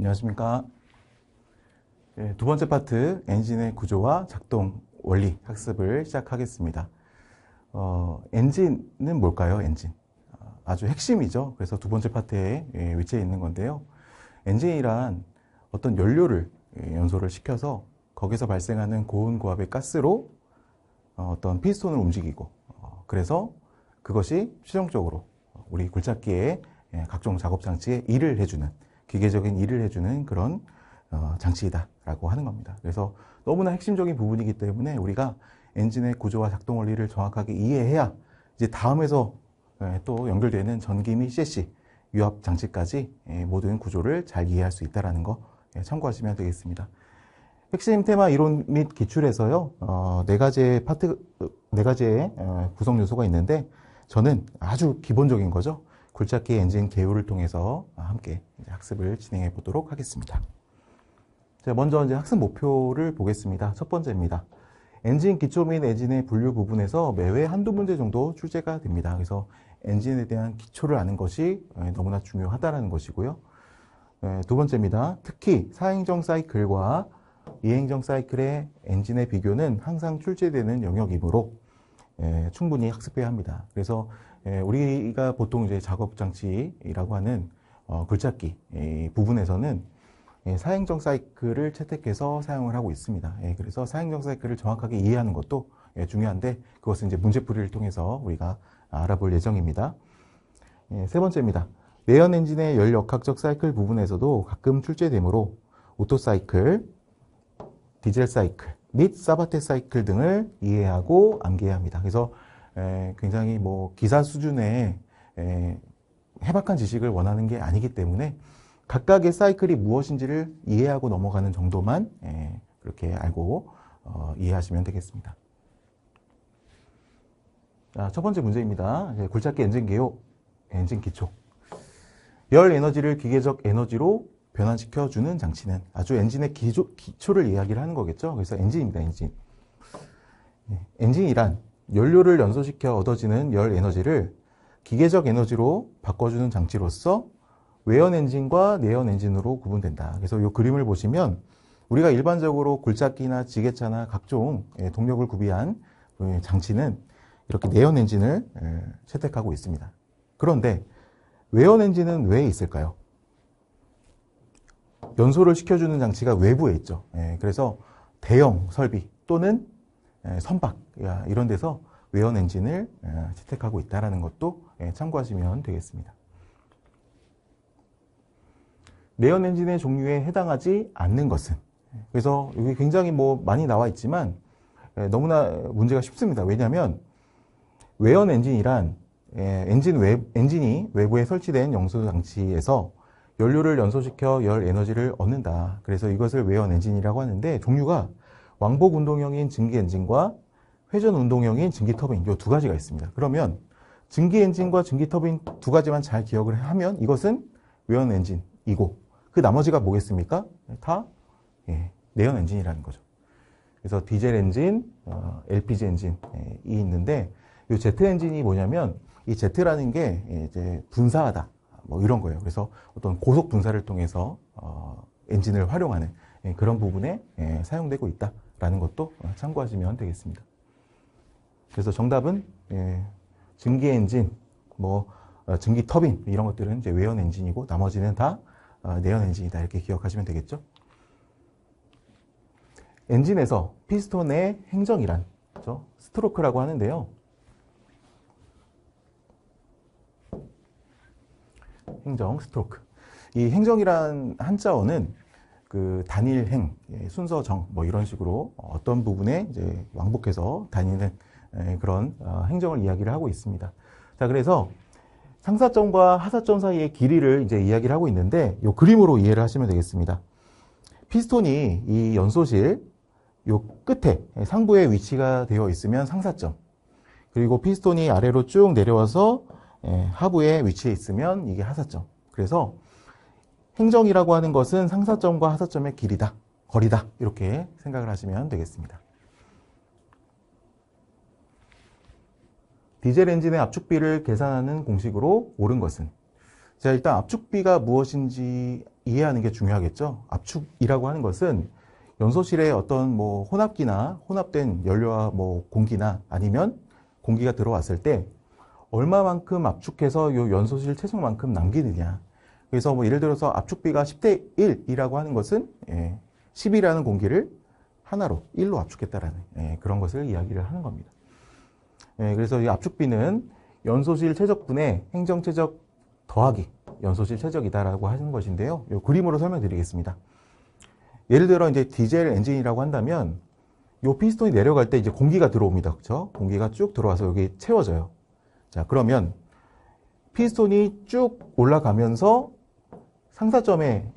안녕하십니까. 두 번째 파트 엔진의 구조와 작동 원리 학습을 시작하겠습니다. 엔진은 뭘까요? 엔진. 아주 핵심이죠. 그래서 두 번째 파트에 위치해 있는 건데요. 엔진이란 어떤 연료를 연소를 시켜서 거기서 발생하는 고온고압의 가스로 어떤 피스톤을 움직이고, 그래서 그것이 최종적으로 우리 굴착기의 각종 작업 장치에 일을 해주는, 기계적인 일을 해주는 그런 장치이다라고 하는 겁니다. 그래서 너무나 핵심적인 부분이기 때문에 우리가 엔진의 구조와 작동 원리를 정확하게 이해해야 이제 다음에서 또 연결되는 전기 및 CC, 유압 장치까지 모든 구조를 잘 이해할 수 있다는 거 참고하시면 되겠습니다. 핵심 테마 이론 및 기출에서요, 네 가지의 구성 요소가 있는데, 저는 아주 기본적인 거죠. 굴착기 엔진 개요를 통해서 함께 학습을 진행해 보도록 하겠습니다. 자, 먼저 이제 학습 목표를 보겠습니다. 첫 번째입니다. 엔진 기초 및 엔진의 분류 부분에서 매회 한두 문제 정도 출제가 됩니다. 그래서 엔진에 대한 기초를 아는 것이 너무나 중요하다는 것이고요. 두 번째입니다. 특히 4행정 사이클과 2행정 사이클의 엔진의 비교는 항상 출제되는 영역이므로 충분히 학습해야 합니다. 그래서 우리가 보통 이제 작업 장치라고 하는 굴착기 부분에서는 4행정 사이클을 채택해서 사용을 하고 있습니다. 그래서 4행정 사이클을 정확하게 이해하는 것도 중요한데, 그것은 이제 문제풀이를 통해서 우리가 알아볼 예정입니다. 세 번째입니다. 내연 엔진의 열 역학적 사이클 부분에서도 가끔 출제되므로 오토 사이클, 디젤 사이클 및 사바테 사이클 등을 이해하고 암기해야 합니다. 그래서 굉장히 기사 수준의 해박한 지식을 원하는 게 아니기 때문에 각각의 사이클이 무엇인지를 이해하고 넘어가는 정도만 그렇게 알고 이해하시면 되겠습니다. 자, 첫 번째 문제입니다. 굴착기 엔진 개요, 엔진 기초. 열 에너지를 기계적 에너지로 변환시켜주는 장치는, 아주 엔진의 기초를 이야기를 하는 거겠죠. 그래서 엔진입니다. 엔진. 엔진이란 연료를 연소시켜 얻어지는 열 에너지를 기계적 에너지로 바꿔주는 장치로서 외연 엔진과 내연 엔진으로 구분된다. 그래서 이 그림을 보시면 우리가 일반적으로 굴착기나 지게차나 각종 동력을 구비한 장치는 이렇게 내연 엔진을 채택하고 있습니다. 그런데 외연 엔진은 왜 있을까요? 연소를 시켜주는 장치가 외부에 있죠. 그래서 대형 설비 또는 선박 이런 데서 외연 엔진을 채택하고 있다는 것도 참고하시면 되겠습니다. 내연 엔진의 종류에 해당하지 않는 것은, 그래서 여기 굉장히 많이 나와 있지만 너무나 문제가 쉽습니다. 왜냐하면 외연 엔진이란 엔진이 외부에 설치된 연소 장치에서 연료를 연소시켜 열 에너지를 얻는다. 그래서 이것을 외연 엔진이라고 하는데, 종류가 왕복 운동형인 증기 엔진과 회전 운동형인 증기 터빈, 이 두 가지가 있습니다. 그러면 증기 엔진과 증기 터빈 두 가지만 잘 기억을 하면 이것은 외연 엔진이고, 그 나머지가 뭐겠습니까? 다 내연 엔진이라는 거죠. 그래서 디젤 엔진, LPG 엔진이 있는데, 이 제트 엔진이 뭐냐면, 이 제트라는 게 이제 분사하다, 이런 거예요. 그래서 어떤 고속 분사를 통해서 엔진을 활용하는 그런 부분에 사용되고 있다라는 것도 참고하시면 되겠습니다. 그래서 정답은 증기 엔진, 증기 터빈 이런 것들은 이제 외연 엔진이고, 나머지는 다 내연 엔진이다, 이렇게 기억하시면 되겠죠. 엔진에서 피스톤의 행정이란, 그렇죠? 스트로크라고 하는데요. 행정, 스트로크. 이 행정이란 한자어는 그 단일행, 순서정, 이런 식으로 어떤 부분에 이제 왕복해서 다니는 그런 행정을 이야기를 하고 있습니다. 자, 그래서 상사점과 하사점 사이의 길이를 이제 이야기를 하고 있는데, 이 그림으로 이해를 하시면 되겠습니다. 피스톤이 이 연소실 요 끝에 상부에 위치가 되어 있으면 상사점, 그리고 피스톤이 아래로 쭉 내려와서 하부에 위치해 있으면 이게 하사점. 그래서 행정이라고 하는 것은 상사점과 하사점의 길이다, 거리다, 이렇게 생각을 하시면 되겠습니다. 디젤 엔진의 압축비를 계산하는 공식으로 옳은 것은, 자, 일단 압축비가 무엇인지 이해하는 게 중요하겠죠. 압축이라고 하는 것은 연소실에 어떤 뭐 혼합기나 혼합된 연료와 뭐 공기나 아니면 공기가 들어왔을 때 얼마만큼 압축해서 요 연소실 체중만큼 남기느냐. 그래서 뭐 예를 들어서 압축비가 10대 1이라고 하는 것은 10이라는 공기를 하나로 1로 압축했다라는 그런 것을 이야기를 하는 겁니다. 그래서 이 압축비는 연소실 최적분의 행정최적 더하기 연소실 최적이다라고 하는 것인데요. 이 그림으로 설명드리겠습니다. 예를 들어 이제 디젤 엔진이라고 한다면 이 피스톤이 내려갈 때 이제 공기가 들어옵니다. 그렇죠? 공기가 쭉 들어와서 여기 채워져요. 자, 그러면 피스톤이 쭉 올라가면서 상사점에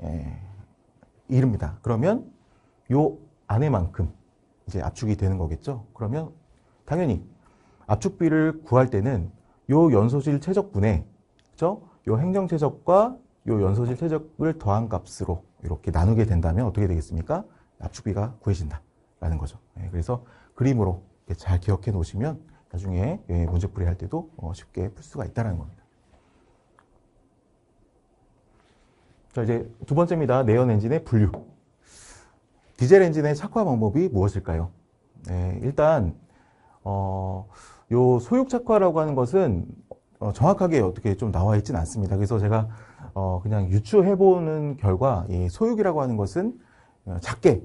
이릅니다. 그러면 요 안에만큼 이제 압축이 되는 거겠죠. 그러면 당연히 압축비를 구할 때는 요 연소실 최적분에 그렇죠? 요 행정 최적과 요 연소실 최적을 더한 값으로 이렇게 나누게 된다면 어떻게 되겠습니까? 압축비가 구해진다라는 거죠. 그래서 그림으로 잘 기억해 놓으시면 나중에 문제풀이 할 때도 쉽게 풀 수가 있다는 겁니다. 자, 이제 두 번째입니다. 내연 엔진의 분류. 디젤 엔진의 착화 방법이 무엇일까요? 일단 요 소육 착화라고 하는 것은 정확하게 어떻게 좀 나와 있지는 않습니다. 그래서 제가 그냥 유추해보는 결과 이 소육이라고 하는 것은 작게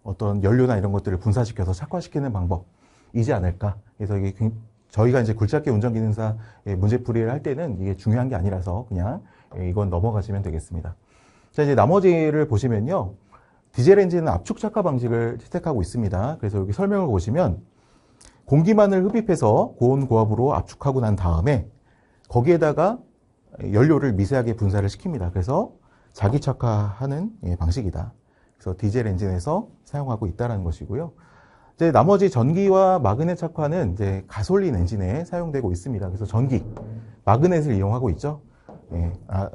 어떤 연료나 이런 것들을 분사시켜서 착화시키는 방법이지 않을까. 그래서 이게 저희가 이제 굴착기 운전기능사 문제풀이를 할 때는 이게 중요한 게 아니라서 그냥 이건 넘어가시면 되겠습니다. 자, 이제 나머지를 보시면요. 디젤 엔진은 압축 착화 방식을 채택하고 있습니다. 그래서 여기 설명을 보시면 공기만을 흡입해서 고온 고압으로 압축하고 난 다음에 거기에다가 연료를 미세하게 분사를 시킵니다. 그래서 자기 착화하는 방식이다. 그래서 디젤 엔진에서 사용하고 있다는 것이고요. 이제 나머지 전기와 마그넷 착화는 이제 가솔린 엔진에 사용되고 있습니다. 그래서 전기, 마그넷을 이용하고 있죠.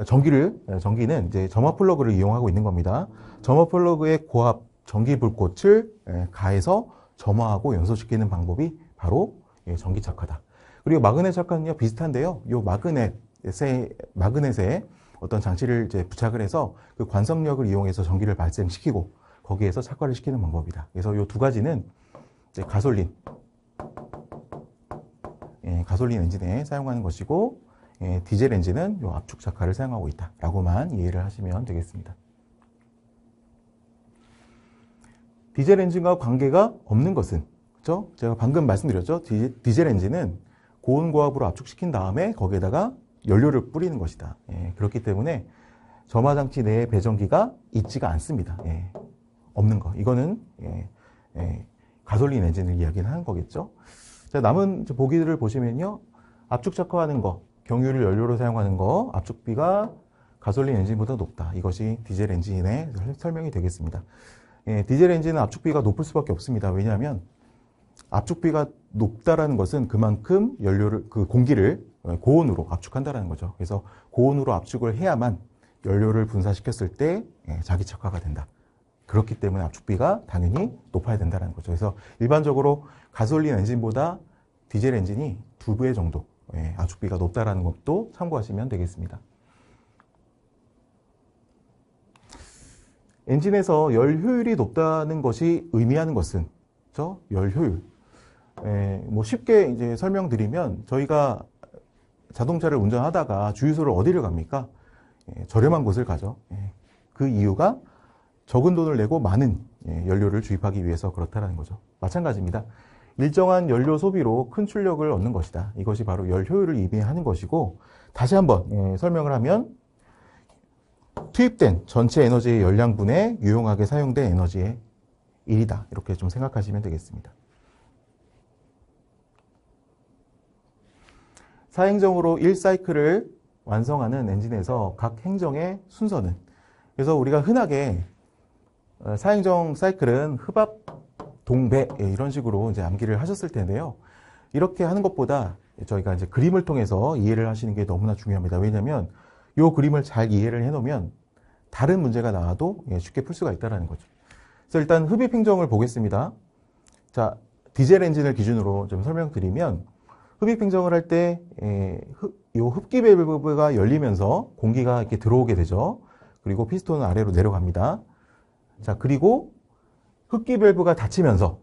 전기는 이제 점화 플러그를 이용하고 있는 겁니다. 점화 플러그의 고압 전기 불꽃을 가해서 점화하고 연소시키는 방법이 바로 전기 착화다. 그리고 마그넷 착화는요, 비슷한데요. 이 마그넷에 어떤 장치를 이제 부착을 해서 그 관성력을 이용해서 전기를 발생시키고 거기에서 착화를 시키는 방법이다. 그래서 이 두 가지는 이제 가솔린 엔진에 사용하는 것이고, 디젤 엔진은 이 압축 착화를 사용하고 있다라고만 이해를 하시면 되겠습니다. 디젤 엔진과 관계가 없는 것은, 그렇죠? 제가 방금 말씀드렸죠. 디젤 엔진은 고온 고압으로 압축시킨 다음에 거기에다가 연료를 뿌리는 것이다. 그렇기 때문에 점화 장치 내에 배전기가 있지가 않습니다. 없는 거. 이거는 가솔린 엔진을 이야기는 하는 거겠죠. 자, 남은 보기들을 보시면요. 압축 착화하는 거, 경유를 연료로 사용하는 거, 압축비가 가솔린 엔진보다 높다. 이것이 디젤 엔진의 설명이 되겠습니다. 디젤 엔진은 압축비가 높을 수밖에 없습니다. 왜냐하면 압축비가 높다라는 것은 그만큼 공기를 고온으로 압축한다는 거죠. 그래서 고온으로 압축을 해야만 연료를 분사시켰을 때 자기 착화가 된다. 그렇기 때문에 압축비가 당연히 높아야 된다는 거죠. 그래서 일반적으로 가솔린 엔진보다 디젤 엔진이 2배 정도 압축비가 높다는 것도 참고하시면 되겠습니다. 엔진에서 열 효율이 높다는 것이 의미하는 것은, 그렇죠? 열 효율. 뭐 쉽게 이제 설명드리면 저희가 자동차를 운전하다가 주유소를 어디를 갑니까? 저렴한 곳을 가죠. 그 이유가 적은 돈을 내고 많은 연료를 주입하기 위해서 그렇다는 거죠. 마찬가지입니다. 일정한 연료 소비로 큰 출력을 얻는 것이다. 이것이 바로 열 효율을 의미하는 것이고, 다시 한번 설명을 하면 투입된 전체 에너지의 열량분에 유용하게 사용된 에너지의 1이다. 이렇게 좀 생각하시면 되겠습니다. 사행정으로 1사이클을 완성하는 엔진에서 각 행정의 순서는, 그래서 우리가 흔하게 사행정 사이클은 흡압, 동배 이런 식으로 이제 암기를 하셨을 텐데요. 이렇게 하는 것보다 저희가 이제 그림을 통해서 이해를 하시는 게 너무나 중요합니다. 왜냐하면 이 그림을 잘 이해를 해놓으면 다른 문제가 나와도 쉽게 풀 수가 있다는 거죠. 그래서 일단 흡입 행정을 보겠습니다. 자, 디젤 엔진을 기준으로 좀 설명드리면 흡입 행정을 할 때 이 흡기 밸브가 열리면서 공기가 이렇게 들어오게 되죠. 그리고 피스톤은 아래로 내려갑니다. 자, 그리고 흡기 밸브가 닫히면서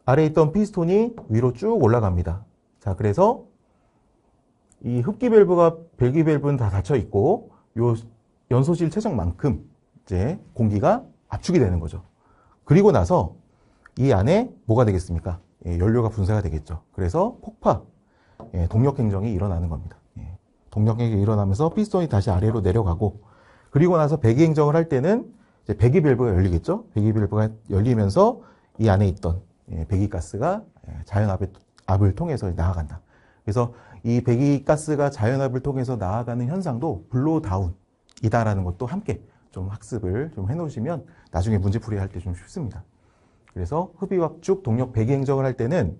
아래에 있던 피스톤이 위로 쭉 올라갑니다. 자, 그래서 이 흡기 밸브가 배기 밸브는 다 닫혀 있고 요 연소실 최적만큼 이제 공기가 압축이 되는 거죠. 그리고 나서 이 안에 뭐가 되겠습니까? 연료가 분사가 되겠죠. 그래서 폭파, 동력 행정이 일어나는 겁니다. 동력 행정이 일어나면서 피스톤이 다시 아래로 내려가고, 그리고 나서 배기 행정을 할 때는 이제 배기 밸브가 열리겠죠. 배기 밸브가 열리면서 이 안에 있던 배기가스가 자연압을 통해서 나아간다. 그래서 이 배기가스가 자연압을 통해서 나아가는 현상도 블로우다운이다라는 것도 함께 좀 학습을 좀 해놓으시면 나중에 문제풀이 할 때 좀 쉽습니다. 그래서 흡입압축 동력 배기 행정을 할 때는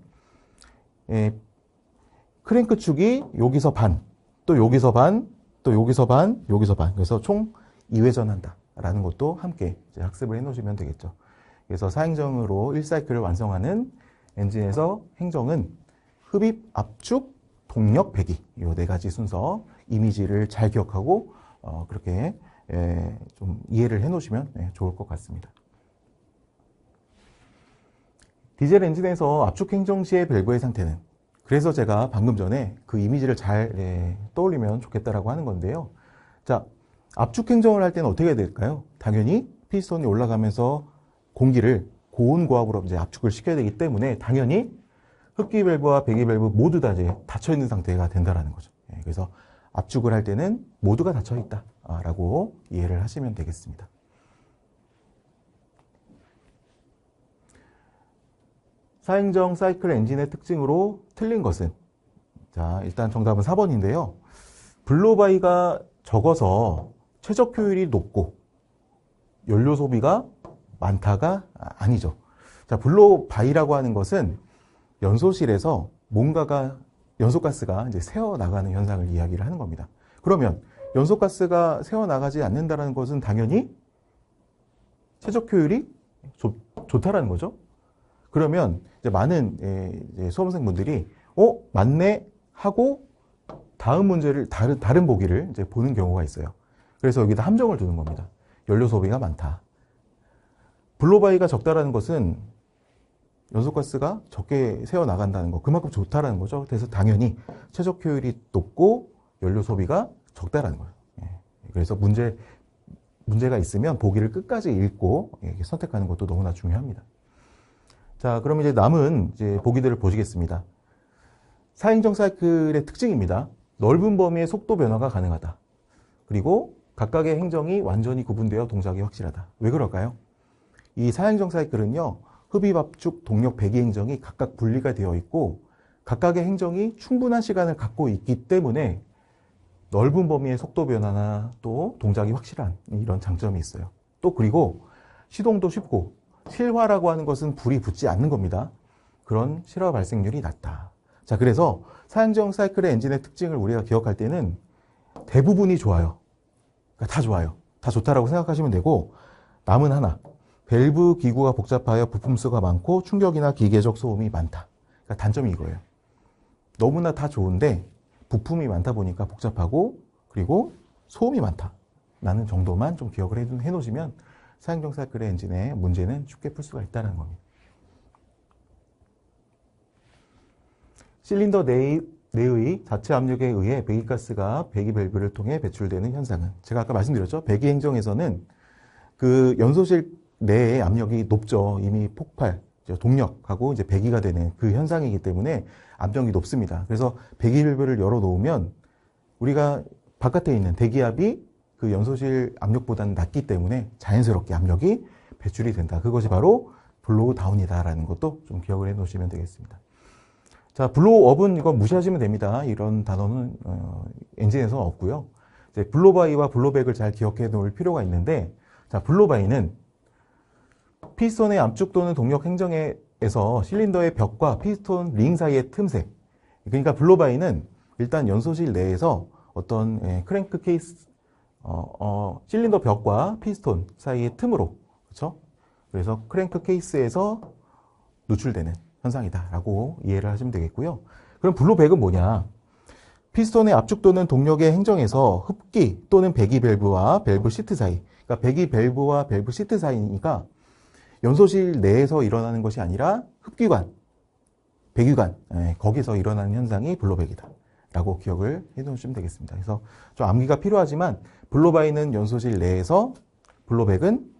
크랭크 축이 여기서 반, 또 여기서 반, 또 여기서 반, 여기서 반. 그래서 총 2회전 한다라는 것도 함께 이제 학습을 해놓으시면 되겠죠. 그래서 4행정으로 1사이클을 완성하는 엔진에서 행정은 흡입, 압축, 동력, 배기 이 4가지 순서 이미지를 잘 기억하고 그렇게 좀 이해를 해놓으시면 좋을 것 같습니다. 디젤 엔진에서 압축 행정 시의 밸브의 상태는, 그래서 제가 방금 전에 그 이미지를 잘 떠올리면 좋겠다라고 하는 건데요. 자, 압축 행정을 할 때는 어떻게 해야 될까요? 당연히 피스톤이 올라가면서 공기를 고온고압으로 이제 압축을 시켜야 되기 때문에 당연히 흡기 밸브와 배기 밸브 모두 다 이제 닫혀 있는 상태가 된다라는 거죠. 그래서 압축을 할 때는 모두가 닫혀 있다라고 이해를 하시면 되겠습니다. 사행정 사이클 엔진의 특징으로 틀린 것은, 자, 일단 정답은 4번인데요. 블로바이가 적어서 최적 효율이 높고 연료 소비가 많다가 아니죠. 자, 블로바이라고 하는 것은 연소실에서 뭔가가, 연소가스가 이제 새어나가는 현상을 이야기를 하는 겁니다. 그러면 연소가스가 새어나가지 않는다는 것은 당연히 최적 효율이 좋다라는 거죠. 그러면 이제 많은 이제 수험생분들이 맞네 하고 다음 문제를 다른 보기를 이제 보는 경우가 있어요. 그래서 여기다 함정을 두는 겁니다. 연료 소비가 많다. 블로바이가 적다라는 것은 연소가스가 적게 새어나간다는 거, 그만큼 좋다라는 거죠. 그래서 당연히 최적 효율이 높고 연료 소비가 적다라는 거예요. 그래서 문제가 있으면 보기를 끝까지 읽고 선택하는 것도 너무나 중요합니다. 자, 그럼 이제 남은 이제 보기들을 보시겠습니다. 사행정 사이클의 특징입니다. 넓은 범위의 속도 변화가 가능하다. 그리고 각각의 행정이 완전히 구분되어 동작이 확실하다. 왜 그럴까요? 이 사행정 사이클은요, 흡입, 압축, 동력, 배기 행정이 각각 분리가 되어 있고 각각의 행정이 충분한 시간을 갖고 있기 때문에 넓은 범위의 속도 변화나 또 동작이 확실한 이런 장점이 있어요. 또 그리고 시동도 쉽고 실화라고 하는 것은 불이 붙지 않는 겁니다. 그런 실화 발생률이 낮다. 자, 그래서 사행정 사이클의 엔진의 특징을 우리가 기억할 때는 대부분이 좋아요. 그러니까 다 좋아요. 다 좋다라고 생각하시면 되고, 남은 하나, 밸브 기구가 복잡하여 부품 수가 많고 충격이나 기계적 소음이 많다. 그러니까 단점이 이거예요. 너무나 다 좋은데 부품이 많다 보니까 복잡하고 그리고 소음이 많다. 라는 정도만 좀 기억을 해놓으시면 사행정 사이클의 엔진의 문제는 쉽게 풀 수가 있다는 겁니다. 실린더 내의 자체 압력에 의해 배기가스가 배기 밸브를 통해 배출되는 현상은, 제가 아까 말씀드렸죠. 배기 행정에서는 그 연소실 내의 압력이 높죠. 이미 폭발, 동력하고 이제 배기가 되는 그 현상이기 때문에 압력이 높습니다. 그래서 배기 밸브를 열어 놓으면 우리가 바깥에 있는 대기압이 그 연소실 압력보다는 낮기 때문에 자연스럽게 압력이 배출이 된다. 그것이 바로 블로우 다운이다라는 것도 좀 기억을 해 놓으시면 되겠습니다. 자, 블로우업은 이건 무시하시면 됩니다. 이런 단어는 엔진에서는 없고요. 이제 블로바이와 블로백을 잘 기억해 놓을 필요가 있는데, 자, 블로바이는 피스톤의 압축 또는 동력 행정에서 실린더의 벽과 피스톤 링 사이의 틈새. 그러니까 블로바이는 일단 연소실 내에서 어떤 크랭크 케이스, 실린더 벽과 피스톤 사이의 틈으로, 그렇죠? 그래서 크랭크 케이스에서 노출되는 현상이다라고 이해를 하시면 되겠고요. 그럼 블로백은 뭐냐? 피스톤의 압축 또는 동력의 행정에서 흡기 또는 배기 밸브와 밸브 시트 사이, 그러니까 배기 밸브와 밸브 시트 사이니까 연소실 내에서 일어나는 것이 아니라 흡기관, 배기관, 거기서 일어나는 현상이 블로백이다 라고 기억을 해두시면 되겠습니다. 그래서 좀 암기가 필요하지만 블로바이는 연소실 내에서, 블로백은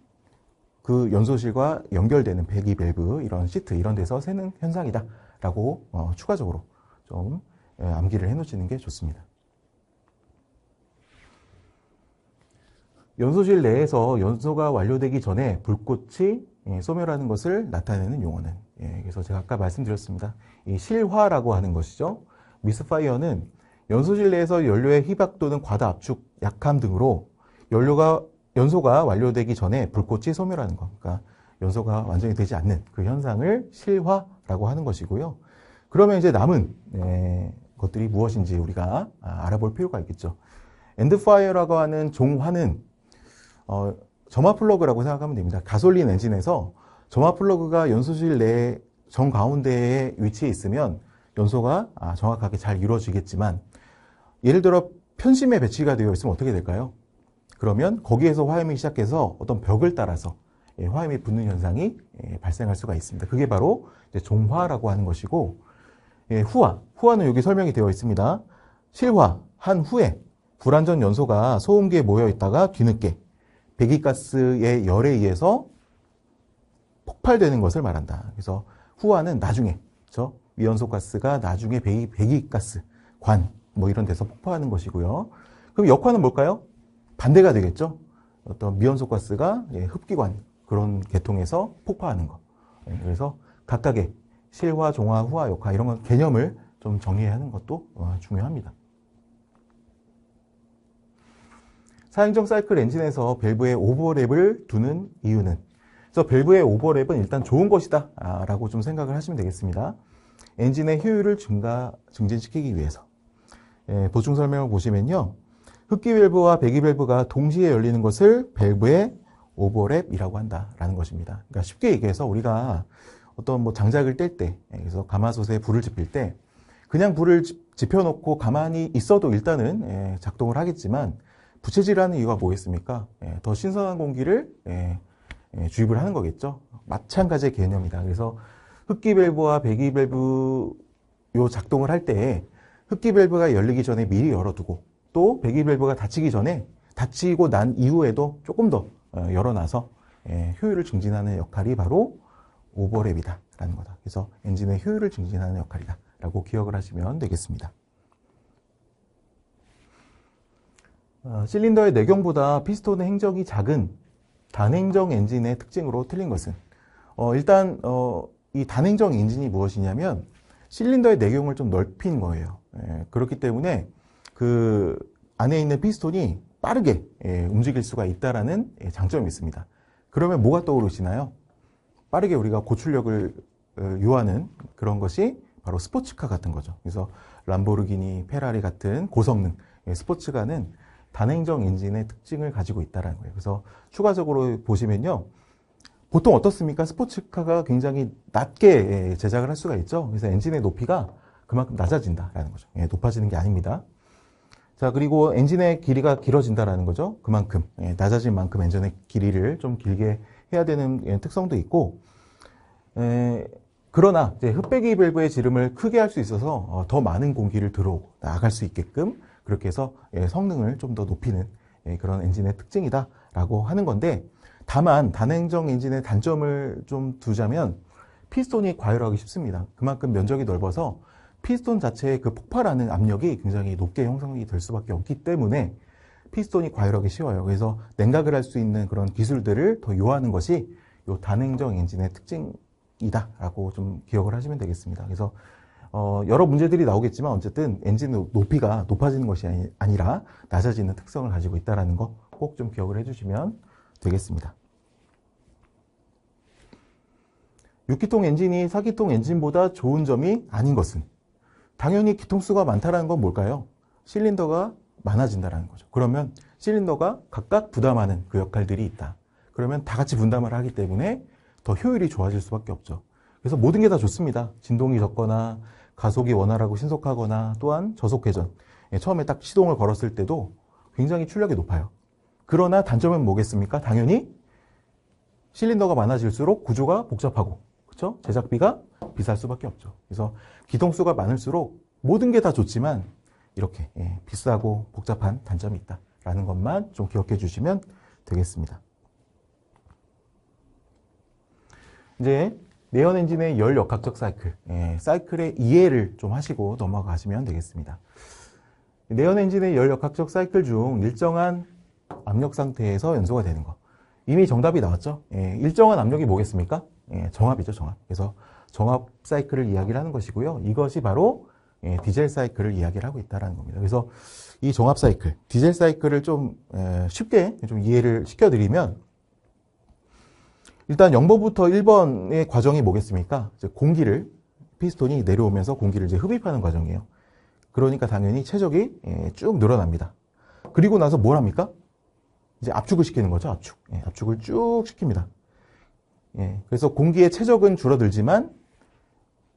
그 연소실과 연결되는 배기 밸브, 이런 시트, 이런 데서 새는 현상이다 라고 추가적으로 좀 암기를 해놓으시는 게 좋습니다. 연소실 내에서 연소가 완료되기 전에 불꽃이 소멸하는 것을 나타내는 용어는, 그래서 제가 아까 말씀드렸습니다. 이 실화라고 하는 것이죠. 미스파이어는 연소실 내에서 연료의 희박 또는 과다 압축, 약함 등으로 연소가 완료되기 전에 불꽃이 소멸하는 것, 그러니까 연소가 완전히 되지 않는 그 현상을 실화라고 하는 것이고요. 그러면 이제 남은 것들이 무엇인지 우리가 알아볼 필요가 있겠죠. 엔드파이어라고 하는 종화는 점화 플러그라고 생각하면 됩니다. 가솔린 엔진에서 점화 플러그가 연소실 내 정가운데에 위치해 있으면 연소가 정확하게 잘 이루어지겠지만, 예를 들어 편심에 배치가 되어 있으면 어떻게 될까요? 그러면 거기에서 화염이 시작해서 어떤 벽을 따라서 화염이 붙는 현상이 발생할 수가 있습니다. 그게 바로 종화라고 하는 것이고, 후화는 여기 설명이 되어 있습니다. 실화한 후에 불완전 연소가 소음기에 모여 있다가 뒤늦게 배기가스의 열에 의해서 폭발되는 것을 말한다. 그래서 후화는 나중에, 그렇죠? 위연소 가스가 나중에 배기가스 관 뭐 이런 데서 폭발하는 것이고요. 그럼 역화는 뭘까요? 반대가 되겠죠. 어떤 미연소 가스가 흡기관 그런 계통에서 폭파하는 것. 그래서 각각의 실화, 종화, 후화, 역화 이런 건 개념을 좀 정리해야 하는 것도 중요합니다. 사행정 사이클 엔진에서 밸브의 오버랩을 두는 이유는, 그래서 밸브의 오버랩은 일단 좋은 것이다 라고 좀 생각을 하시면 되겠습니다. 엔진의 효율을 증진시키기 위해서. 보충 설명을 보시면요, 흡기 밸브와 배기 밸브가 동시에 열리는 것을 밸브의 오버랩이라고 한다라는 것입니다. 그러니까 쉽게 얘기해서 우리가 어떤 뭐 장작을 뗄 때, 그래서 가마솥에 불을 지필 때 그냥 불을 지펴놓고 가만히 있어도 일단은 작동을 하겠지만, 부채질하는 이유가 뭐겠습니까? 더 신선한 공기를 주입을 하는 거겠죠. 마찬가지의 개념이다. 그래서 흡기 밸브와 배기 밸브 요 작동을 할 때 흡기 밸브가 열리기 전에 미리 열어두고, 또 배기 밸브가 닫히고 난 이후에도 조금 더 열어놔서 효율을 증진하는 역할이 바로 오버랩이다 라는 거다. 그래서 엔진의 효율을 증진하는 역할이다 라고 기억을 하시면 되겠습니다. 실린더의 내경보다 피스톤의 행적이 작은 단행정 엔진의 특징으로 틀린 것은, 일단 이 단행정 엔진이 무엇이냐면 실린더의 내경을 좀 넓힌 거예요. 그렇기 때문에 그 안에 있는 피스톤이 빠르게 움직일 수가 있다라는 장점이 있습니다. 그러면 뭐가 떠오르시나요? 빠르게 우리가 고출력을 요하는 그런 것이 바로 스포츠카 같은 거죠. 그래서 람보르기니, 페라리 같은 고성능 스포츠카는 단행정 엔진의 특징을 가지고 있다는 거예요. 그래서 추가적으로 보시면요, 보통 어떻습니까? 스포츠카가 굉장히 낮게 제작을 할 수가 있죠. 그래서 엔진의 높이가 그만큼 낮아진다라는 거죠. 높아지는 게 아닙니다. 자, 그리고 엔진의 길이가 길어진다라는 거죠. 그만큼 낮아진 만큼 엔진의 길이를 좀 길게 해야 되는 특성도 있고, 그러나 이제 흡배기 밸브의 지름을 크게 할 수 있어서 더 많은 공기를 들어오고 나아갈 수 있게끔 그렇게 해서 성능을 좀 더 높이는 그런 엔진의 특징이다라고 하는 건데, 다만 단행정 엔진의 단점을 좀 두자면 피스톤이 과열하기 쉽습니다. 그만큼 면적이 넓어서 피스톤 자체의 그 폭발하는 압력이 굉장히 높게 형성이 될 수밖에 없기 때문에 피스톤이 과열하기 쉬워요. 그래서 냉각을 할 수 있는 그런 기술들을 더 요하는 것이 이 단행정 엔진의 특징이다라고 좀 기억을 하시면 되겠습니다. 그래서 여러 문제들이 나오겠지만 어쨌든 엔진의 높이가 높아지는 것이 아니라 낮아지는 특성을 가지고 있다는 거 꼭 좀 기억을 해주시면 되겠습니다. 6기통 엔진이 4기통 엔진보다 좋은 점이 아닌 것은, 당연히 기통수가 많다는 건 뭘까요? 실린더가 많아진다는 거죠. 그러면 실린더가 각각 부담하는 그 역할들이 있다. 그러면 다 같이 분담을 하기 때문에 더 효율이 좋아질 수밖에 없죠. 그래서 모든 게 다 좋습니다. 진동이 적거나 가속이 원활하고 신속하거나 또한 저속 회전, 처음에 딱 시동을 걸었을 때도 굉장히 출력이 높아요. 그러나 단점은 뭐겠습니까? 당연히 실린더가 많아질수록 구조가 복잡하고, 그렇죠? 제작비가 비쌀 수밖에 없죠. 그래서 기동수가 많을수록 모든 게 다 좋지만 이렇게 비싸고 복잡한 단점이 있다라는 것만 좀 기억해 주시면 되겠습니다. 이제 내연 엔진의 열 역학적 사이클, 사이클의 이해를 좀 하시고 넘어가시면 되겠습니다. 내연 엔진의 열 역학적 사이클 중 일정한 압력 상태에서 연소가 되는 거. 이미 정답이 나왔죠? 일정한 압력이 뭐겠습니까? 정압이죠, 정압. 그래서 정압 사이클을 이야기를 하는 것이고요. 이것이 바로 디젤 사이클을 이야기를 하고 있다는 겁니다. 그래서 이 정압 사이클, 디젤 사이클을 좀 쉽게 좀 이해를 시켜드리면, 일단 0번부터 1번의 과정이 뭐겠습니까? 이제 공기를, 피스톤이 내려오면서 공기를 이제 흡입하는 과정이에요. 그러니까 당연히 최적이 쭉 늘어납니다. 그리고 나서 뭘 합니까? 이제 압축을 시키는 거죠, 압축. 압축을 쭉 시킵니다. 그래서 공기의 최적은 줄어들지만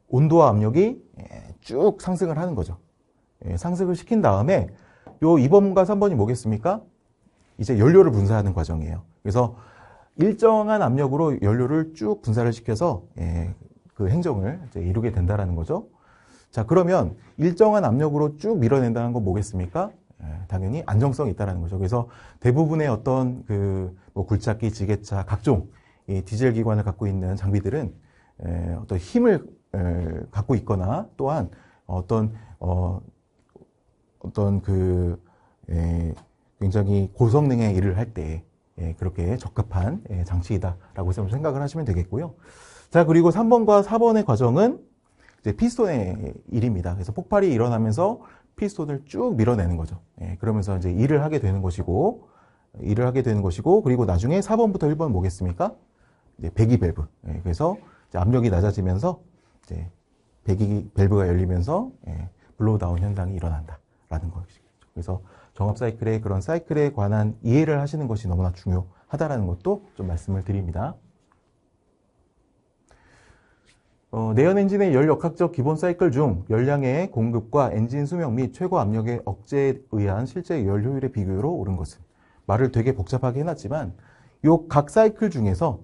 온도와 압력이 쭉 상승을 하는 거죠. 상승을 시킨 다음에 요 2번과 3번이 뭐겠습니까? 이제 연료를 분사하는 과정이에요. 그래서 일정한 압력으로 연료를 쭉 분사를 시켜서 그 행정을 이제 이루게 된다는 거죠. 자, 그러면 일정한 압력으로 쭉 밀어낸다는 건 뭐겠습니까? 당연히 안정성이 있다는 거죠. 그래서 대부분의 어떤 뭐 굴착기, 지게차, 각종 이 디젤 기관을 갖고 있는 장비들은 어떤 힘을 갖고 있거나 또한 어떤 굉장히 고성능의 일을 할 때 그렇게 적합한 장치이다라고 생각을 하시면 되겠고요. 자, 그리고 3번과 4번의 과정은 이제 피스톤의 일입니다. 그래서 폭발이 일어나면서 피스톤을 쭉 밀어내는 거죠. 그러면서 이제 일을 하게 되는 것이고, 그리고 나중에 4번부터 1번은 뭐겠습니까? 이제 배기 밸브. 그래서 이제 압력이 낮아지면서 이제 배기 밸브가 열리면서 블로우 다운 현상이 일어난다라는 것이죠. 그래서 정압 사이클의 그런 사이클에 관한 이해를 하시는 것이 너무나 중요하다라는 것도 좀 말씀을 드립니다. 내연 엔진의 열 역학적 기본 사이클 중 열량의 공급과 엔진 수명 및 최고 압력의 억제에 의한 실제 열 효율의 비교로 옳은 것은, 말을 되게 복잡하게 해놨지만 요 각 사이클 중에서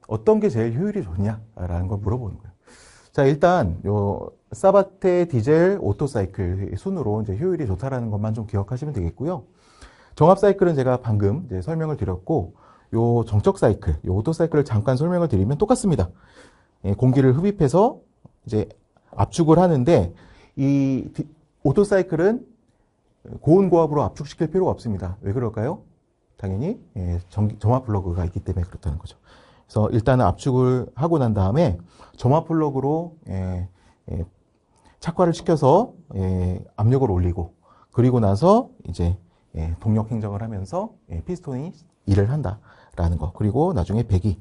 어떤 게 제일 효율이 좋냐라는 걸 물어보는 거예요. 자, 일단 요 사바테 디젤 오토 사이클 순으로 이제 효율이 좋다라는 것만 좀 기억하시면 되겠고요. 정압 사이클은 제가 방금 이제 설명을 드렸고, 요 정적 사이클, 요 오토 사이클을 잠깐 설명을 드리면 똑같습니다. 공기를 흡입해서 이제 압축을 하는데, 이 오토 사이클은 고온고압으로 압축시킬 필요가 없습니다. 왜 그럴까요? 당연히 점화 플러그가 있기 때문에 그렇다는 거죠. 그래서 일단은 압축을 하고 난 다음에 점화 플러그로 착화를 시켜서 압력을 올리고, 그리고 나서 이제 동력 행정을 하면서 피스톤이 일을 한다라는 거, 그리고 나중에 배기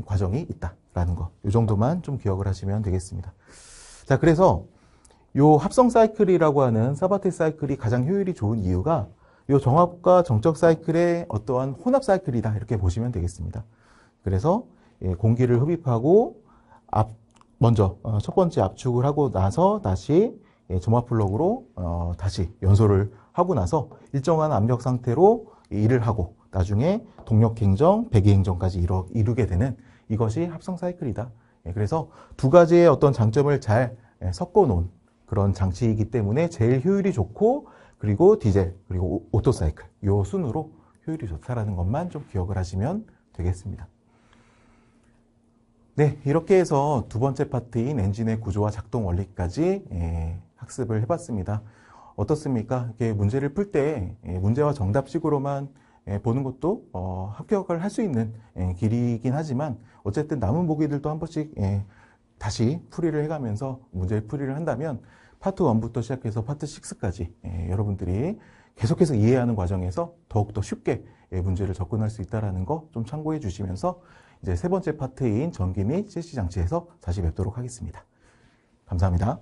과정이 있다라는 거, 이 정도만 좀 기억을 하시면 되겠습니다. 자, 그래서 요 합성 사이클이라고 하는 사바테 사이클이 가장 효율이 좋은 이유가 요 정압과 정적 사이클의 어떠한 혼합 사이클이다, 이렇게 보시면 되겠습니다. 그래서 공기를 흡입하고 먼저 첫 번째 압축을 하고 나서 다시 점화 플러그로 다시 연소를 하고 나서 일정한 압력 상태로 일을 하고 나중에 동력 행정, 배기 행정까지 이루게 되는 이것이 합성 사이클이다. 그래서 두 가지의 어떤 장점을 잘 섞어 놓은 그런 장치이기 때문에 제일 효율이 좋고, 그리고 디젤, 그리고 오토 사이클, 요 순으로 효율이 좋다라는 것만 좀 기억을 하시면 되겠습니다. 네, 이렇게 해서 두 번째 파트인 엔진의 구조와 작동 원리까지 학습을 해봤습니다. 어떻습니까? 이렇게 문제를 풀 때 문제와 정답식으로만 보는 것도 합격을 할 수 있는 길이긴 하지만, 어쨌든 남은 보기들도 한 번씩 다시 풀이를 해가면서 문제 풀이를 한다면 파트 1부터 시작해서 파트 6까지 여러분들이 계속해서 이해하는 과정에서 더욱더 쉽게 문제를 접근할 수 있다는 거 좀 참고해 주시면서 이제 세 번째 파트인 전기 및 CC 장치에서 다시 뵙도록 하겠습니다. 감사합니다.